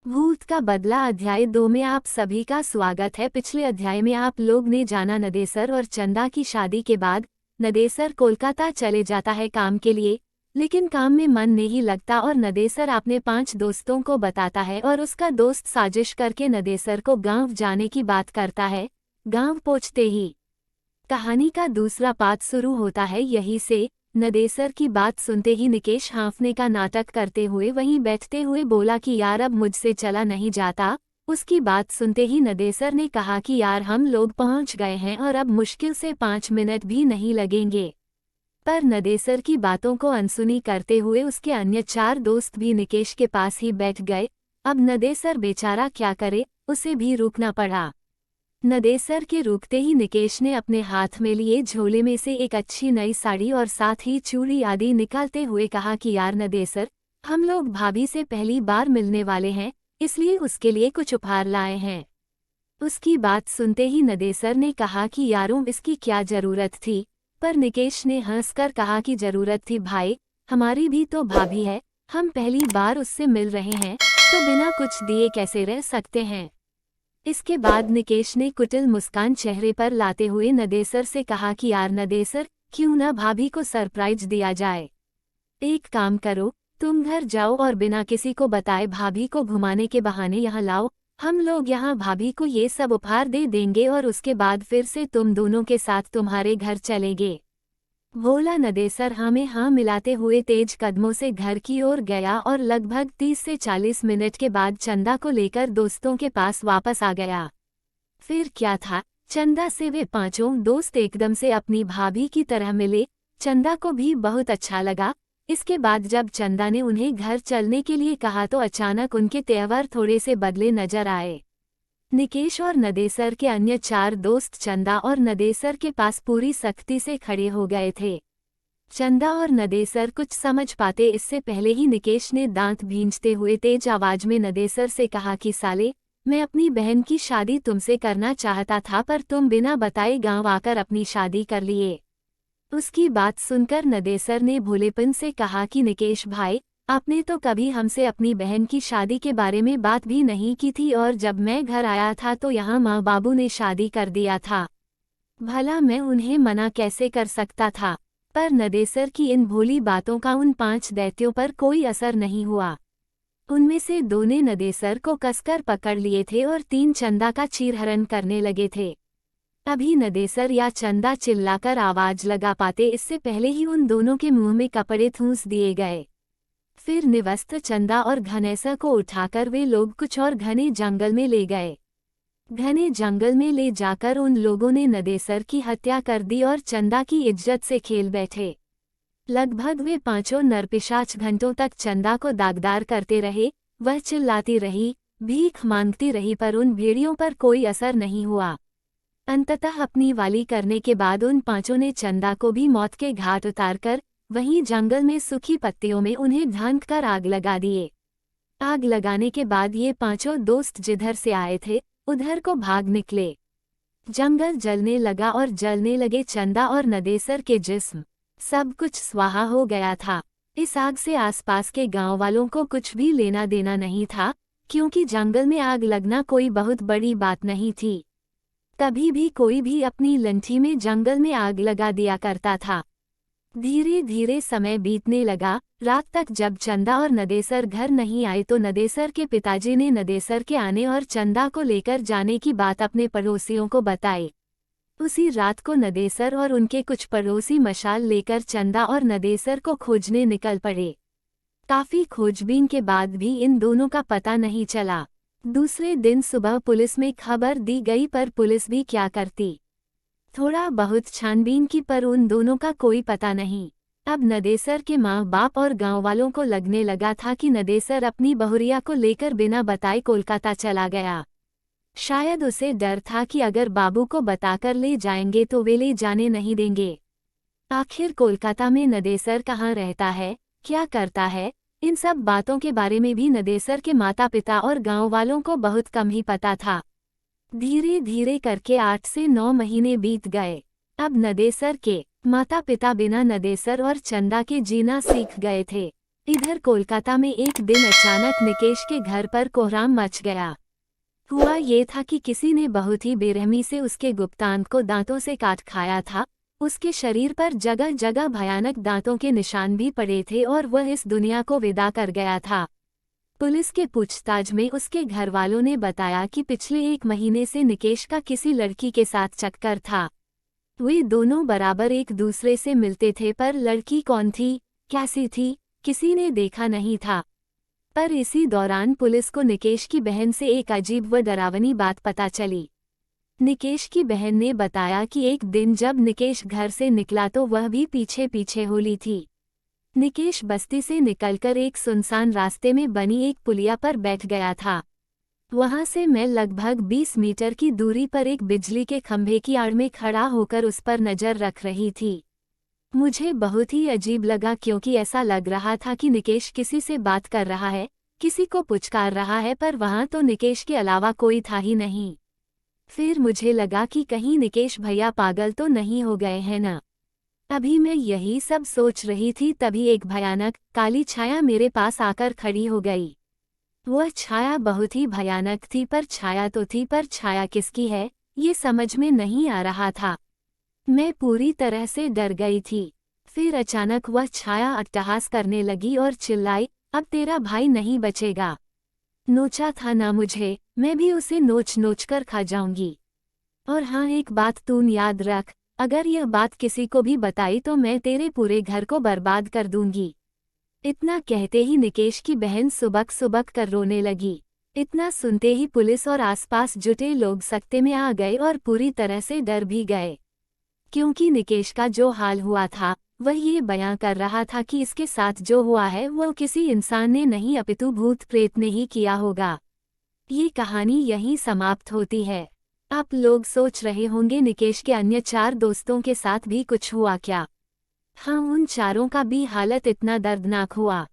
भूत का बदला अध्याय 2 में आप सभी का स्वागत है। पिछले अध्याय में आप लोग ने जाना नदेसर और चंदा की शादी के बाद नदेसर कोलकाता चले जाता है काम के लिए, लेकिन काम में मन नहीं लगता और नदेसर अपने 5 दोस्तों को बताता है और उसका दोस्त साजिश करके नदेसर को गांव जाने की बात करता है। गांव पहुंचते ही कहानी का दूसरा पार्ट शुरू होता है। यहीं से नदेसर की बात सुनते ही निकेश हाँफने का नाटक करते हुए वहीं बैठते हुए बोला कि यार अब मुझसे चला नहीं जाता। उसकी बात सुनते ही नदेसर ने कहा कि यार हम लोग पहुंच गए हैं और अब मुश्किल से 5 मिनट भी नहीं लगेंगे। पर नदेसर की बातों को अनसुनी करते हुए उसके अन्य 4 दोस्त भी निकेश के पास ही बैठ गए। अब नदेसर बेचारा क्या करे, उसे भी रुकना पड़ा। नदेसर के रुकते ही निकेश ने अपने हाथ में लिए झोले में से एक अच्छी नई साड़ी और साथ ही चूड़ी आदि निकालते हुए कहा कि यार नदेसर, हम लोग भाभी से पहली बार मिलने वाले हैं, इसलिए उसके लिए कुछ उपहार लाए हैं। उसकी बात सुनते ही नदेसर ने कहा कि यारों इसकी क्या जरूरत थी, पर निकेश ने हंसकर कहा कि जरूरत थी भाई, हमारी भी तो भाभी है, हम पहली बार उससे मिल रहे हैं तो बिना कुछ दिए कैसे रह सकते हैं। इसके बाद निकेश ने कुटिल मुस्कान चेहरे पर लाते हुए नदेसर से कहा कि यार नदेसर, क्यों ना भाभी को सरप्राइज दिया जाए। एक काम करो, तुम घर जाओ और बिना किसी को बताए भाभी को घुमाने के बहाने यहाँ लाओ, हम लोग यहाँ भाभी को ये सब उपहार दे देंगे और उसके बाद फिर से तुम दोनों के साथ तुम्हारे घर चलेंगे। भोला नदेसर हाँ में हाँ मिलाते हुए तेज कदमों से घर की ओर गया और लगभग 30 से 40 मिनट के बाद चंदा को लेकर दोस्तों के पास वापस आ गया। फिर क्या था, चंदा से वे 5 दोस्त एकदम से अपनी भाभी की तरह मिले। चंदा को भी बहुत अच्छा लगा। इसके बाद जब चंदा ने उन्हें घर चलने के लिए कहा तो अचानक उनके तेवर थोड़े से बदले नजर आए। निकेश और नदेसर के अन्य 4 दोस्त चंदा और नदेसर के पास पूरी सख्ती से खड़े हो गए थे। चंदा और नदेसर कुछ समझ पाते इससे पहले ही निकेश ने दांत भींचते हुए तेज आवाज में नदेसर से कहा कि साले, मैं अपनी बहन की शादी तुमसे करना चाहता था पर तुम बिना बताए गांव आकर अपनी शादी कर लिए। उसकी बात सुनकर नदेसर ने भोलेपन से कहा कि निकेश भाई, आपने तो कभी हमसे अपनी बहन की शादी के बारे में बात भी नहीं की थी और जब मैं घर आया था तो यहाँ माँ बाबू ने शादी कर दिया था। भला मैं उन्हें मना कैसे कर सकता था। पर नदेसर की इन भोली बातों का उन 5 दैत्यों पर कोई असर नहीं हुआ। उनमें से 2 ने नदेसर को कसकर पकड़ लिए थे और 3 चंदा का चीरहरण करने लगे थे। अभी नदेसर या चंदा चिल्लाकर आवाज लगा पाते इससे पहले ही उन दोनों के मुंह में कपड़े ठूंस दिए गए। फिर निवस्त चंदा और घनेसा को उठाकर वे लोग कुछ और घने जंगल में ले गए। घने जंगल में ले जाकर उन लोगों ने नदेसर की हत्या कर दी और चंदा की इज्जत से खेल बैठे। लगभग वे 5 नरपिशाच घंटों तक चंदा को दागदार करते रहे। वह चिल्लाती रही, भीख मांगती रही पर उन भेड़ियों पर कोई असर नहीं हुआ। अंततः अपनी वाली करने के बाद उन 5 ने चंदा को भी मौत के घाट उतारकर वहीं जंगल में सूखी पत्तियों में उन्हें ढांक कर आग लगा दिए। आग लगाने के बाद ये 5 दोस्त जिधर से आए थे उधर को भाग निकले। जंगल जलने लगा और जलने लगे चंदा और नदेसर के जिस्म। सब कुछ स्वाहा हो गया था। इस आग से आसपास के गांव वालों को कुछ भी लेना देना नहीं था, क्योंकि जंगल में आग लगना कोई बहुत बड़ी बात नहीं थी। कभी भी कोई भी अपनी लंठी में जंगल में आग लगा दिया करता था। धीरे धीरे समय बीतने लगा। रात तक जब चंदा और नदेसर घर नहीं आए तो नदेसर के पिताजी ने नदेसर के आने और चंदा को लेकर जाने की बात अपने पड़ोसियों को बताई। उसी रात को नदेसर और उनके कुछ पड़ोसी मशाल लेकर चंदा और नदेसर को खोजने निकल पड़े। काफी खोजबीन के बाद भी इन दोनों का पता नहीं चला। दूसरे दिन सुबह पुलिस में खबर दी गई पर पुलिस भी क्या करती। थोड़ा बहुत छानबीन की पर उन दोनों का कोई पता नहीं। अब नदेसर के माँ बाप और गांव वालों को लगने लगा था कि नदेसर अपनी बहुरिया को लेकर बिना बताए कोलकाता चला गया। शायद उसे डर था कि अगर बाबू को बताकर ले जाएंगे तो वे ले जाने नहीं देंगे। आखिर कोलकाता में नदेसर कहाँ रहता है, क्या करता है, इन सब बातों के बारे में भी नदेसर के माता पिता और गाँव वालों को बहुत कम ही पता था। धीरे धीरे करके 8 से 9 महीने बीत गए। अब नदेसर के माता पिता बिना नदेसर और चंदा के जीना सीख गए थे। इधर कोलकाता में एक दिन अचानक निकेश के घर पर कोहराम मच गया। हुआ ये था कि किसी ने बहुत ही बेरहमी से उसके गुप्तांग को दांतों से काट खाया था। उसके शरीर पर जगह जगह भयानक दांतों के निशान भी पड़े थे और वह इस दुनिया को विदा कर गया था। पुलिस के पूछताछ में उसके घरवालों ने बताया कि पिछले 1 महीने से निकेश का किसी लड़की के साथ चक्कर था। वे दोनों बराबर एक दूसरे से मिलते थे, पर लड़की कौन थी, कैसी थी, किसी ने देखा नहीं था। पर इसी दौरान पुलिस को निकेश की बहन से एक अजीब व डरावनी बात पता चली। निकेश की बहन ने बताया कि एक दिन जब निकेश घर से निकला तो वह भी पीछे पीछे होली थी। निकेश बस्ती से निकलकर एक सुनसान रास्ते में बनी एक पुलिया पर बैठ गया था। वहां से मैं लगभग 20 मीटर की दूरी पर एक बिजली के खंभे की आड़ में खड़ा होकर उस पर नजर रख रही थी। मुझे बहुत ही अजीब लगा, क्योंकि ऐसा लग रहा था कि निकेश किसी से बात कर रहा है, किसी को पुचकार रहा है, पर वहां तो निकेश के अलावा कोई था ही नहीं। फिर मुझे लगा कि कहीं निकेश भैया पागल तो नहीं हो गए हैं ना। अभी मैं यही सब सोच रही थी, तभी एक भयानक काली छाया मेरे पास आकर खड़ी हो गई। वह छाया बहुत ही भयानक थी, पर छाया तो थी, पर छाया किसकी है ये समझ में नहीं आ रहा था। मैं पूरी तरह से डर गई थी। फिर अचानक वह छाया अट्टहास करने लगी और चिल्लाई, अब तेरा भाई नहीं बचेगा। नोचा था ना मुझे, मैं भी उसे नोच नोच कर खा जाऊंगी। और हाँ, एक बात तू याद रख, अगर यह बात किसी को भी बताई तो मैं तेरे पूरे घर को बर्बाद कर दूंगी। इतना कहते ही निकेश की बहन सुबक सुबक कर रोने लगी। इतना सुनते ही पुलिस और आसपास जुटे लोग सकते में आ गए और पूरी तरह से डर भी गए, क्योंकि निकेश का जो हाल हुआ था वह ये बयां कर रहा था कि इसके साथ जो हुआ है वो किसी इंसान ने नहीं अपितु भूत प्रेत ने ही किया होगा। ये कहानी यहीं समाप्त होती है। आप लोग सोच रहे होंगे निकेश के अन्य 4 दोस्तों के साथ भी कुछ हुआ क्या? हाँ, उन चारों का भी हालत इतना दर्दनाक हुआ।